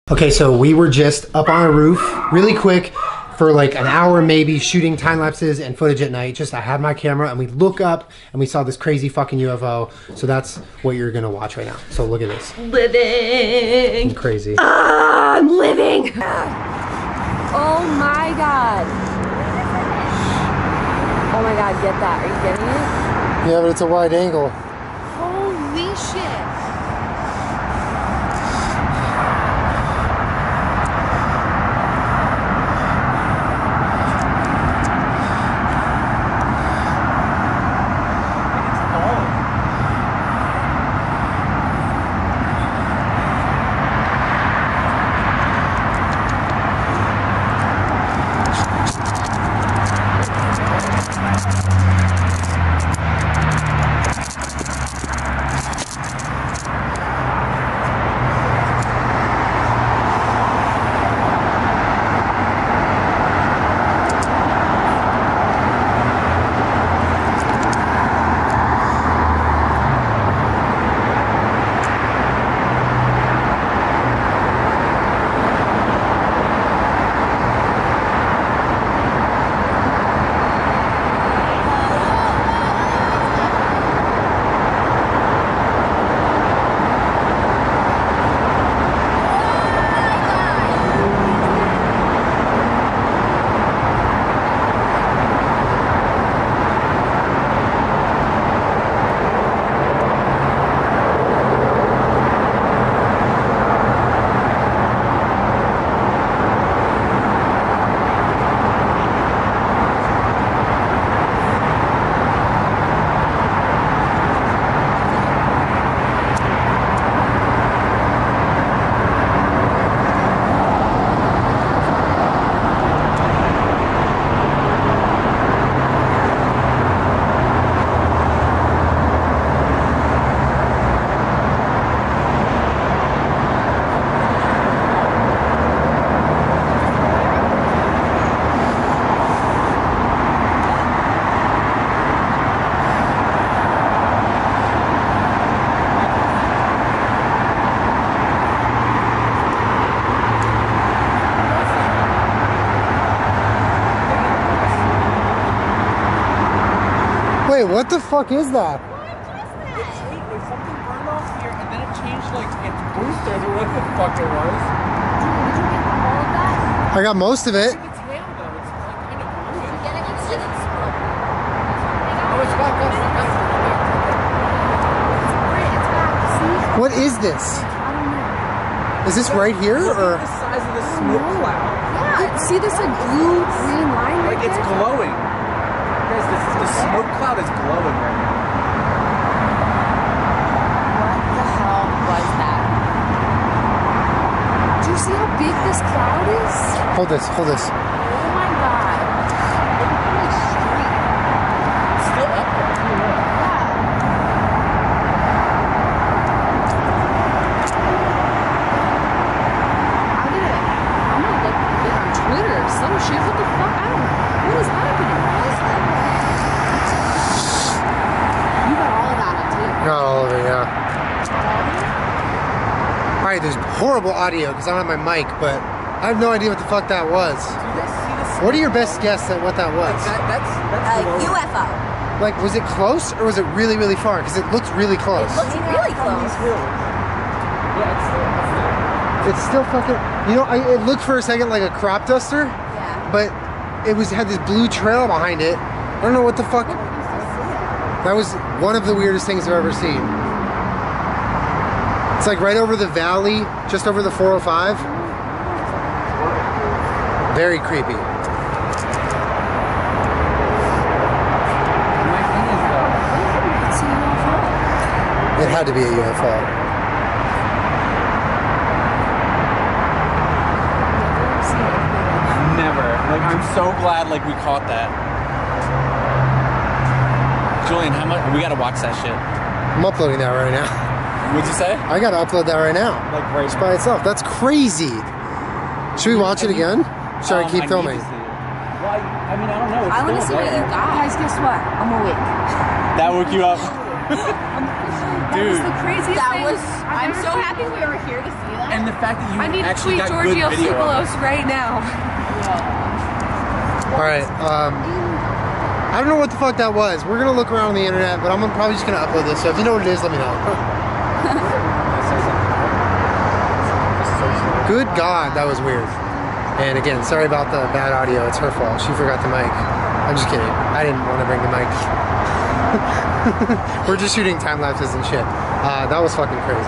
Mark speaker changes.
Speaker 1: Okay, so we were just up on a roof really quick for like an hour maybe, shooting time lapses and footage at night. Just I had my camera and we look up and we saw this crazy fucking UFO. So that's what you're gonna watch right now. So look at this.
Speaker 2: Living.
Speaker 1: Crazy.
Speaker 2: I'm living. Oh my God. Oh my God, get that. Are you getting it?
Speaker 1: Yeah, but it's a wide angle.
Speaker 2: Holy shit.
Speaker 1: Wait, what the fuck is that?
Speaker 3: There's something burned off here, and then it changed like its boosters or what the fuck it was.
Speaker 2: Did you get all of that?
Speaker 1: I got most of it.
Speaker 3: Its tail though, it's like kind of blue.
Speaker 2: Get it? It's just
Speaker 3: Oh, it's back up.
Speaker 2: It's back. See?
Speaker 1: What is this?
Speaker 2: I don't know.
Speaker 1: Is this right here
Speaker 3: Look
Speaker 1: or?
Speaker 3: at the size of the smoke cloud.
Speaker 2: Yeah, see this like blue green line right
Speaker 3: Like it's
Speaker 2: there?
Speaker 3: glowing. Guys, the smoke cloud is glowing right now.
Speaker 2: What the hell was that? Do you see how big this cloud is?
Speaker 1: Hold this, hold this.
Speaker 2: Oh my God. Look at the street.
Speaker 3: It's still up there.
Speaker 2: I'm gonna look on Twitter or some shit. What the fuck? I don't know. What is happening? You got all of that on tape.
Speaker 1: Got all of it, yeah. Alright, there's horrible audio because I don't have my mic, but I have no idea what the fuck that was. What are your best guess at what that was?
Speaker 3: That's glowing.
Speaker 2: UFO.
Speaker 1: Like, was it close or was it really, really far? Because it looked really close.
Speaker 2: Looks really
Speaker 3: From these
Speaker 2: close.
Speaker 3: hills. Yeah, it's still up there.
Speaker 1: It's still fucking, you know, it looked for a second like a crop duster,
Speaker 2: Yeah.
Speaker 1: but it had this blue trail behind it. I don't know what the fuck. That was one of the weirdest things I've ever seen. It's like right over the valley, just over the 405. Very creepy.
Speaker 3: My thing is though,
Speaker 2: It's a UFO.
Speaker 1: It had to be a UFO.
Speaker 3: never. Like, I'm so glad like we caught that. Julian, how much? We gotta watch that shit.
Speaker 1: I'm uploading that right now.
Speaker 3: What'd you say?
Speaker 1: I gotta upload that right now.
Speaker 3: Like right
Speaker 1: Just by itself. That's crazy. Should we watch it again? Should I keep
Speaker 3: need
Speaker 1: filming?
Speaker 3: to see it. Well, I mean, I don't know. It's
Speaker 2: I want to see
Speaker 3: still
Speaker 2: what you
Speaker 3: there.
Speaker 2: got. Guys, guess what? I'm awake.
Speaker 3: That woke you up.
Speaker 2: That was
Speaker 3: Dude.
Speaker 2: the craziest
Speaker 4: That
Speaker 2: thing.
Speaker 4: was.
Speaker 2: I've
Speaker 4: I'm
Speaker 2: ever
Speaker 4: so
Speaker 2: seen.
Speaker 4: happy we were here to see that.
Speaker 3: And the fact that you
Speaker 2: I need to
Speaker 3: actually
Speaker 2: tweet
Speaker 3: got good
Speaker 2: Giorgio
Speaker 3: video of
Speaker 2: Tsoukalos right now.
Speaker 1: All right. I don't know what the fuck that was. We're gonna look around on the internet, but I'm probably just gonna upload this. So if you know what it is, let me know. Good God, that was weird. And again, sorry about the bad audio. It's her fault. She forgot the mic. I'm just kidding. I didn't want to bring the mic. We're just shooting time lapses and shit. That was fucking crazy.